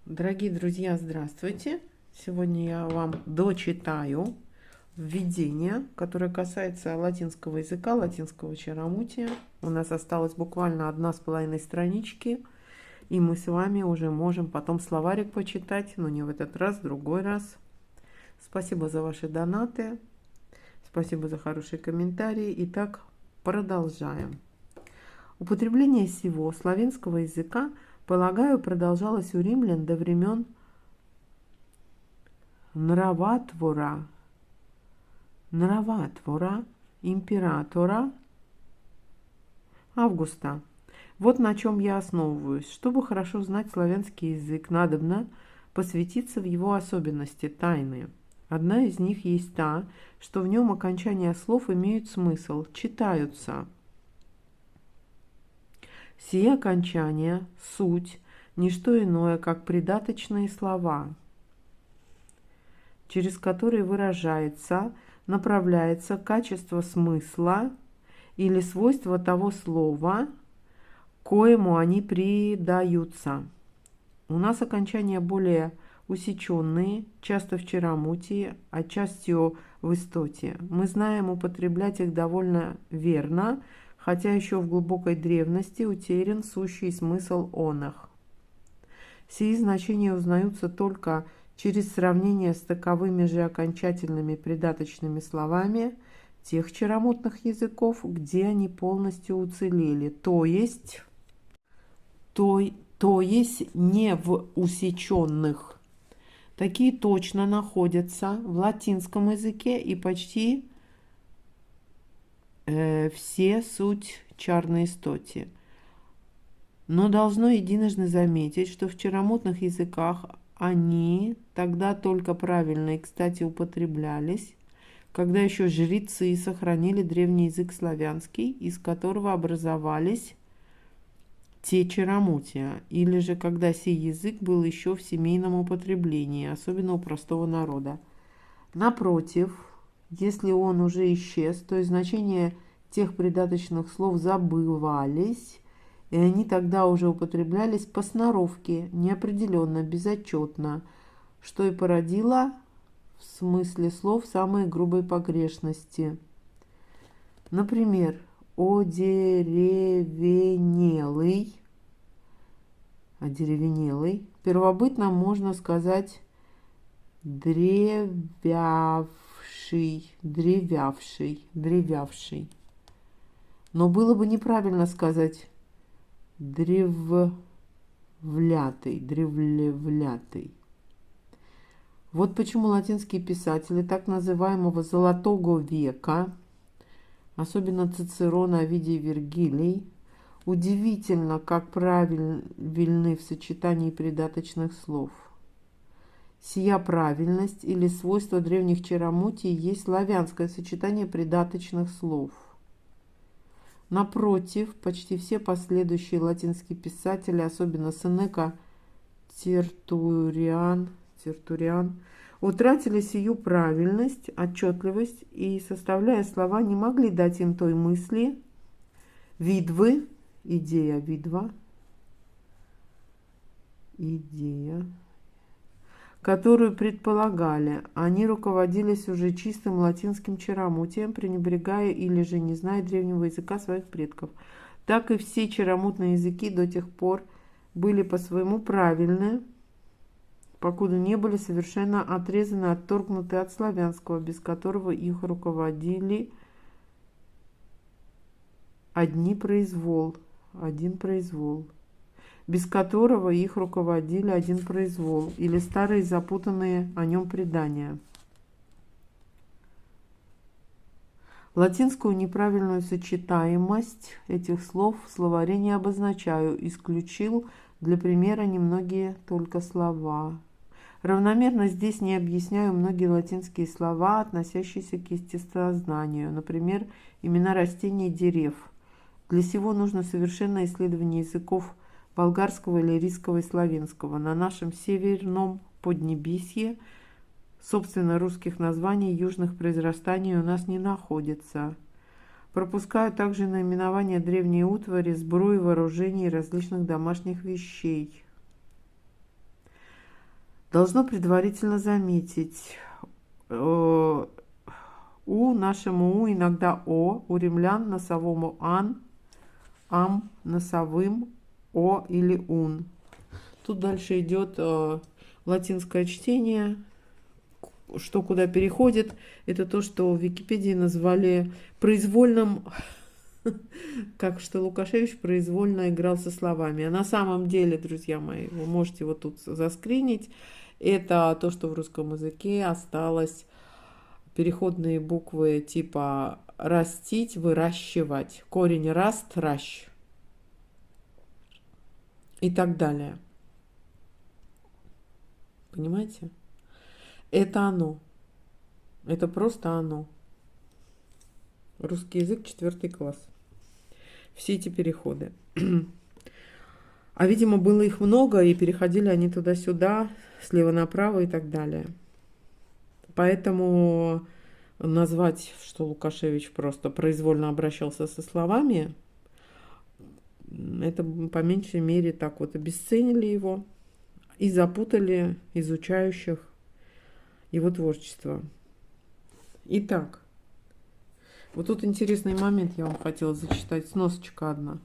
Дорогие друзья, здравствуйте! Сегодня я вам дочитаю введение, которое касается латинского языка, латинского чаромутия. У нас осталось буквально 1,5 странички, и мы с вами уже можем потом словарик почитать, но не в этот раз, в другой раз. Спасибо за ваши донаты, спасибо за хорошие комментарии. Итак, продолжаем. Употребление сего славянского языка, полагаю, продолжалось у римлян до времен нравотвора, императора Августа. Вот на чем я основываюсь. Чтобы хорошо знать славянский язык, надобно посвятиться в его особенности, тайны. Одна из них есть та, что в нем окончания слов имеют смысл, читаются. Сие окончания – суть, не что иное, как придаточные слова, через которые выражается, направляется качество смысла или свойство того слова, коему они придаются. У нас окончания более усеченные, часто в чаромутии, а частью в истоте. Мы знаем употреблять их довольно верно, хотя еще в глубокой древности утерян сущий смысл оных. Сии значения узнаются только через сравнение с таковыми же окончательными придаточными словами тех чаромутных языков, где они полностью уцелели, то есть не в усеченных. Такие точно находятся в латинском языке и почти все суть чарной истоте. Но должно единожды заметить, что в чаромутных языках они тогда только правильно и кстати употреблялись, когда еще жрецы сохранили древний язык славянский, из которого образовались те чаромутия, или же когда сей язык был еще в семейном употреблении, особенно у простого народа. Напротив, если он уже исчез, то и значения тех придаточных слов забывались, и они тогда уже употреблялись по сноровке, неопределенно, безотчетно, что и породило в смысле слов самые грубые погрешности. Например, одеревенелый, первобытно можно сказать древявший. Но было бы неправильно сказать древлевлятый. Вот почему латинские писатели так называемого «золотого века», особенно Цицерон, Овидий, Вергилий, удивительно, как правильны в сочетании придаточных слов. Сия правильность или свойство древних чаромутий есть славянское сочетание придаточных слов. Напротив, почти все последующие латинские писатели, особенно Сенека, Тертуриан, утратили сию правильность, отчетливость и, составляя слова, не могли дать им той мысли, видва, которую предполагали. Они руководились уже чистым латинским чаромутием, пренебрегая или же не зная древнего языка своих предков. Так и все чаромутные языки до тех пор были по-своему правильны, покуда не были совершенно отрезаны, отторгнуты от славянского, без которого их руководили один произвол, без которого их руководили один произвол, или старые запутанные о нем предания. Латинскую неправильную сочетаемость этих слов в словаре не обозначаю, исключил для примера немногие только слова. Равномерно здесь не объясняю многие латинские слова, относящиеся к естествознанию, например, имена растений и дерев. Для сего нужно совершенное исследование языков болгарского, иллирийского и славянского. На нашем северном Поднебесье, собственно, русских названий южных произрастаний у нас не находится. Пропускаю также наименования древней утвари, сбруи, вооружений и различных домашних вещей. Должно предварительно заметить. У нашему У иногда О, у римлян носовому ан, ам, носовым О или ун. Тут дальше идет латинское чтение. Что куда переходит, это то, что в Википедии назвали произвольным, как что Лукашевич произвольно играл со словами. А на самом деле, друзья мои, вы можете вот тут заскринить, это то, что в русском языке осталось переходные буквы типа растить, выращивать, корень раст, ращ и так далее. Понимаете? Это оно. Это просто оно. Русский язык, 4 класс. Все эти переходы. А, видимо, было их много, и переходили они туда-сюда, слева направо и так далее. Поэтому назвать, что Лукашевич просто произвольно обращался со словами, это по меньшей мере так вот обесценили его и запутали изучающих его творчество. Итак, вот тут интересный момент я вам хотела зачитать, сносочка одна.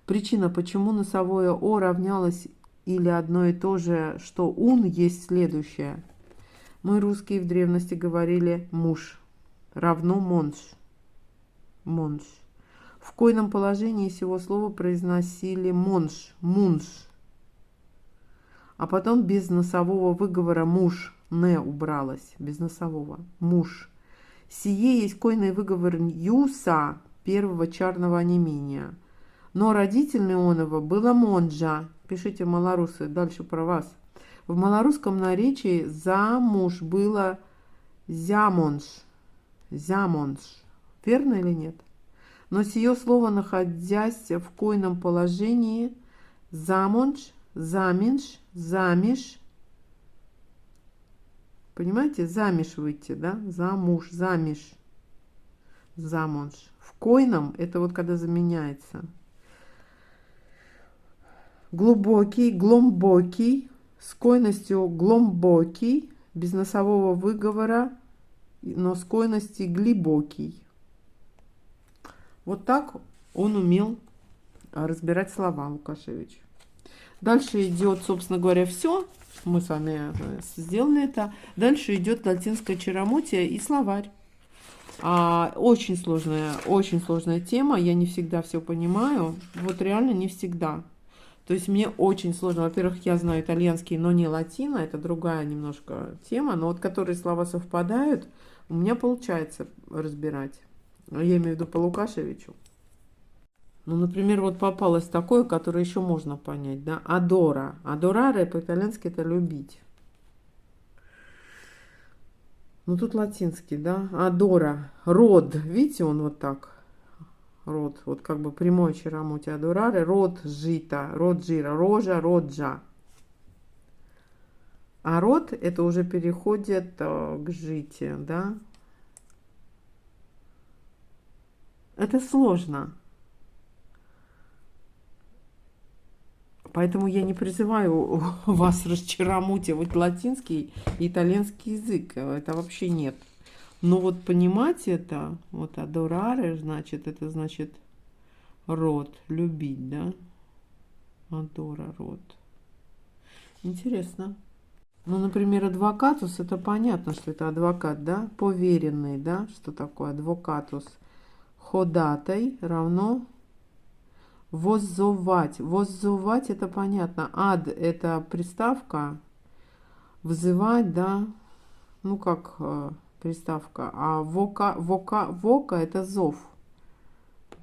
Причина, почему носовое О равнялось или одно и то же, что ун, есть следующее. Мы, русские, в древности говорили муж равно монш. Монш. В койном положении сего слова произносили монш, мунш. А потом без носового выговора муж, не убралось, без носового, муж. Сие есть койный выговор юса, первого чарного онемения. Но родительный оного было монджа. Пишите, малорусы, дальше про вас. В малорусском наречии замуж было зямонж. Зямонж. Верно или нет? Но сие слово, находясь в койном положении, замонж, заминж, замиш. Понимаете? Замиш выйти, да? Замуж, замиш. Замонж. В койном это вот когда заменяется. Глубокий, гломбокий, с койностью гломбокий, без носового выговора, но с койностью глибокий. Вот так он умел разбирать слова, Лукашевич. Дальше идет, собственно говоря, все. Мы с вами сделали это. Дальше идет латинское чаромотие и словарь. Очень сложная тема. Я не всегда все понимаю. Вот реально не всегда. То есть мне очень сложно. Во-первых, я знаю итальянский, но не латино. Это другая немножко тема. Но вот которые слова совпадают, у меня получается разбирать. Я имею в виду по Лукашевичу. Ну, например, вот попалось такое, которое еще можно понять. Да? Адора. Адораре по-итальянски это любить. Ну, тут латинский, да? Адора. Род. Видите, он вот так. Род, вот как бы прямой чаромотие адораре, род жита, род жира, рожа, роджа. А род это уже переходит к жите, да? Это сложно. Поэтому я не призываю вас расчаромутивать латинский и итальянский язык. Это вообще нет. Но вот понимать это, вот адораре, значит, это значит род, любить, да? Адора, род. Интересно. Ну, например, адвокатус, это понятно, что это адвокат, да? Поверенный, да? Что такое адвокатус? Ходатай равно воззовать. Воззовать это понятно. Ад это приставка. Взывать, да? Ну, как приставка. А вока это зов.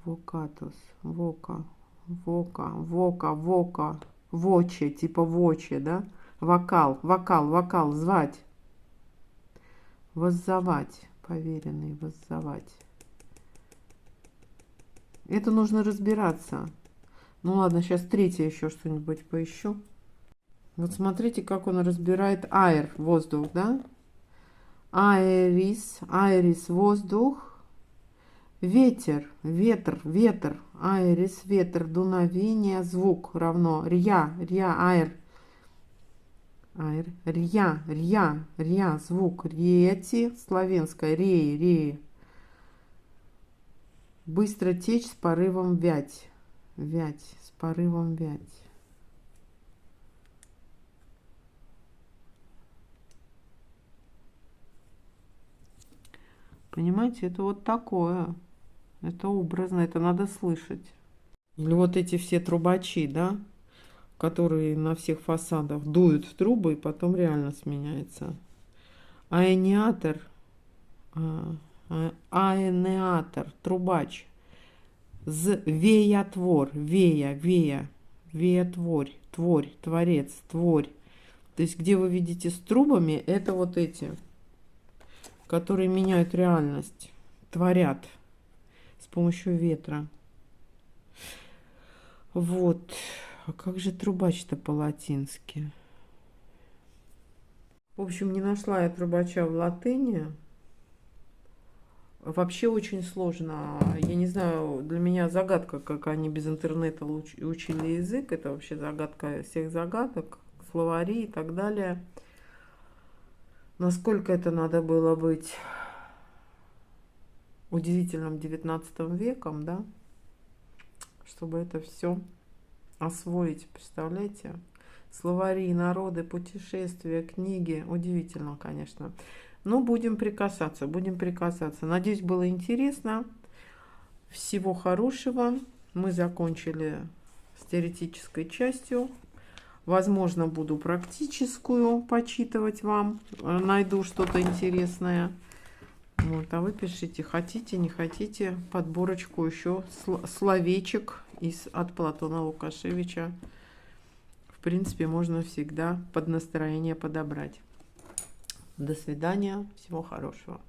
Вокатус. Вока. Вока. Воче, типа воче, да? Вокал, звать. Воззовать. Поверенный, воззовать. Это нужно разбираться. Ну ладно, сейчас третье еще что-нибудь поищу. Вот смотрите, как он разбирает аэр, воздух, да? Аэрис, воздух. Ветер, ветер. Аэрис, ветер, дуновение, звук равно. Рья, аэр. рья, звук, рети, славянское, реи. Быстро течь с порывом вять. С порывом вять. Понимаете, это вот такое. Это образно, это надо слышать. Или вот эти все трубачи, да, которые на всех фасадах дуют в трубы и потом реально сменяется. Аэниатор, аэнеатор, трубач. Веятвор, веятворь, творец, творь. То есть, где вы видите с трубами, это вот эти, которые меняют реальность, творят с помощью ветра. Вот. А как же трубач-то по-латински? В общем, не нашла я трубача в латыни. Вообще очень сложно. Я не знаю, для меня загадка, как они без интернета учили язык. Это вообще загадка всех загадок, словари и так далее. Насколько это надо было быть удивительным 19 веком, да, чтобы это все освоить, представляете? Словари, народы, путешествия, книги. Удивительно, конечно. Но будем прикасаться, будем прикасаться. Надеюсь, было интересно. Всего хорошего. Мы закончили с теоретической частью. Возможно, буду практическую почитывать вам. Найду что-то интересное. Вот, а вы пишите, хотите, не хотите, подборочку еще словечек от Платона Лукашевича. В принципе, можно всегда под настроение подобрать. До свидания, всего хорошего.